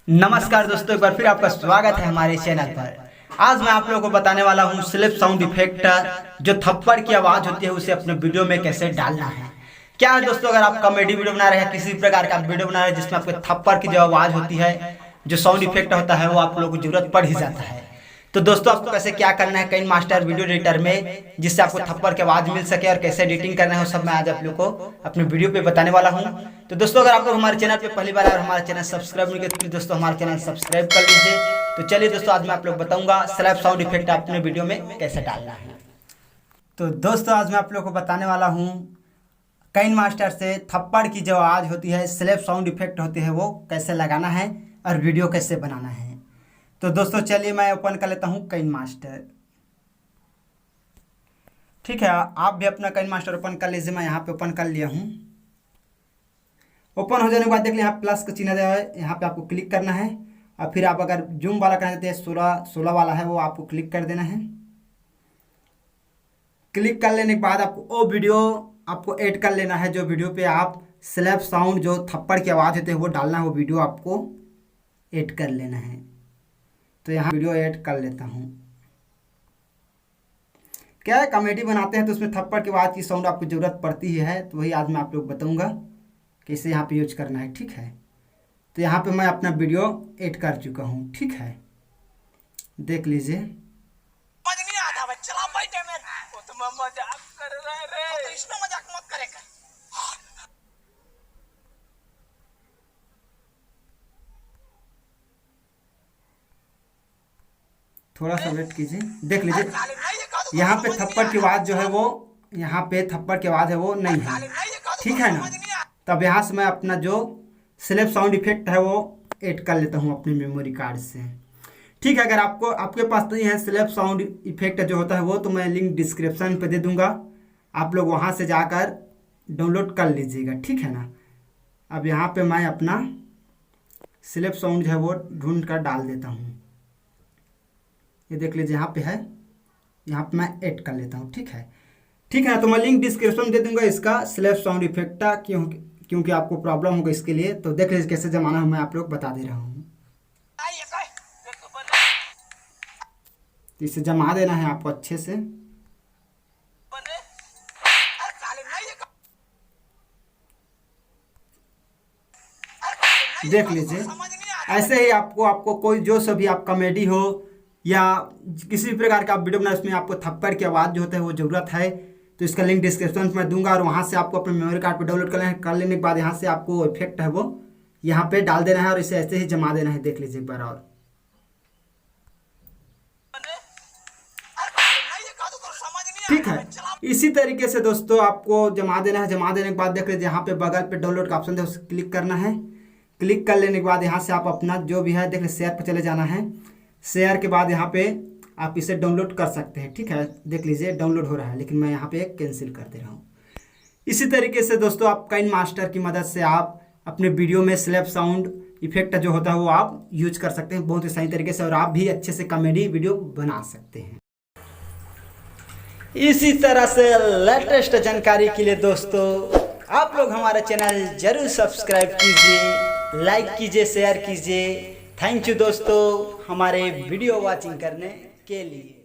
नमस्कार दोस्तों, एक बार फिर आपका स्वागत है हमारे चैनल पर। आज मैं आप लोगों को बताने वाला हूं स्लिप साउंड इफेक्ट, जो थप्पड़ की आवाज होती है उसे अपने वीडियो में कैसे डालना है। क्या है दोस्तों, अगर आप कॉमेडी वीडियो बना रहे हैं, किसी प्रकार का वीडियो बना रहे हैं जिसमें आपके थप्पड़ की जो आवाज होती है, जो साउंड इफेक्ट होता है, वो आप लोगों को जरूरत पड़ ही जाता है। तो दोस्तों आपको कैसे क्या करना है काइन मास्टर वीडियो एडिटर में, जिससे आपको थप्पड़ की आवाज मिल सके और कैसे एडिटिंग करना है, वो सब मैं आज आप लोग को अपने वीडियो पे बताने वाला हूं। तो दोस्तों अगर आप लोग हमारे चैनल पे पहली बार आए और हमारा चैनल सब्सक्राइब नहीं किया तो दोस्तों हमारा चैनल सब्सक्राइब कर लीजिए। तो चलिए दोस्तों, आज मैं आप लोग बताऊंगा स्लैप साउंड इफेक्ट अपने वीडियो में कैसे डालना है। तो दोस्तों आज मैं आप लोग को बताने वाला हूँ काइन मास्टर से थप्पड़ की जो आवाज होती है, स्लैप साउंड इफेक्ट होती है, वो कैसे लगाना है और वीडियो कैसे बनाना है। तो दोस्तों चलिए मैं ओपन कर लेता हूँ काइन मास्टर। ठीक है, आप भी अपना काइन मास्टर ओपन कर लीजिए। मैं यहाँ पे ओपन कर लिया हूँ। ओपन हो जाने के बाद देख लिया यहाँ प्लस का चिन्ह दिया है, यहाँ पे आपको क्लिक करना है। और फिर आप अगर जूम वाला करना चाहते हैं, 16 वाला है, वो आपको क्लिक कर देना है। क्लिक कर लेने के बाद आपको वो वीडियो आपको ऐड कर लेना है, जो वीडियो पे आप स्लैप साउंड जो थप्पड़ की आवाज़ होती है वो डालना है, वो वीडियो आपको ऐड कर लेना है। तो यहाँ वीडियो ऐड कर लेता हूँ। क्या है, कॉमेडी बनाते हैं तो उसमें थप्पड़ की आवाज़ की साउंड आपको ज़रूरत पड़ती ही है, तो वही आज मैं आप लोग बताऊँगा कैसे यहाँ पे यूज करना है। ठीक है, तो यहाँ पे मैं अपना वीडियो ऐड कर चुका हूँ। ठीक है, देख लीजिए। मजाक कर रहे रे, तो इसमें मजाक मत करेगा। थोड़ा सा वेट कीजिए, देख लीजिए यहाँ पे थप्पड़ की आवाज़ जो है वो, यहाँ पे थप्पड़ की आवाज़ है वो नहीं है। ठीक है ना, तब यहाँ से मैं अपना जो स्लैप साउंड इफेक्ट है वो ऐड कर लेता हूँ अपने मेमोरी कार्ड से। ठीक है, अगर आपके पास नहीं है स्लैप साउंड इफेक्ट जो होता है वो, तो मैं लिंक डिस्क्रिप्शन पे दे दूंगा, आप लोग वहाँ से जाकर डाउनलोड कर लीजिएगा। ठीक है ना, अब यहाँ पे मैं अपना स्लैप साउंड जो है वो ढूंढ कर डाल देता हूँ। ये देख लीजिए यहाँ पे है, यहाँ पे मैं ऐड कर लेता हूँ। ठीक है, ठीक है, तो मैं लिंक डिस्क्रिप्शन दे दूंगा इसका स्लैप साउंड इफेक्ट का, क्योंकि आपको प्रॉब्लम होगा इसके लिए। तो देख लीजिए कैसे जमाना है, मैं आप लोग बता दे रहा हूँ। तो इसे जमा देना है आपको अच्छे से। देख लीजिए ऐसे ही आपको कोई जो सभी आप कॉमेडी हो या किसी भी प्रकार का आप वीडियो बनाए, उसमें आपको थप्पड़ की आवाज़ जो होता है वो ज़रूरत है, तो इसका लिंक डिस्क्रिप्शन में दूंगा, और वहाँ से आपको अपने मेमोरी कार्ड पे डाउनलोड कर लेने के बाद यहाँ से आपको इफेक्ट है वो यहाँ पे डाल देना है और इसे ऐसे ही जमा देना है। देख लीजिए एक बार और। ठीक है, इसी तरीके से दोस्तों आपको जमा देना है। जमा देने के बाद देख लीजिए यहाँ पे बगल पे डाउनलोड का ऑप्शन है, उसे क्लिक करना है। क्लिक कर लेने के बाद यहाँ से आप अपना जो भी है देख लीजिए शेयर पे चले जाना है। शेयर के बाद यहाँ पे आप इसे डाउनलोड कर सकते हैं। ठीक है, देख लीजिए डाउनलोड हो रहा है, लेकिन मैं यहाँ पे कैंसिल कर दे रहा हूँ। इसी तरीके से दोस्तों आप काइन मास्टर की मदद से आप अपने वीडियो में स्लैप साउंड इफेक्ट जो होता है वो आप यूज कर सकते हैं बहुत ही सही तरीके से, और आप भी अच्छे से कॉमेडी वीडियो बना सकते हैं। इसी तरह से लेटेस्ट जानकारी के लिए दोस्तों आप लोग हमारा चैनल जरूर सब्सक्राइब कीजिए, लाइक कीजिए, शेयर कीजिए। थैंक यू दोस्तों हमारे वीडियो वॉचिंग करने के लिए।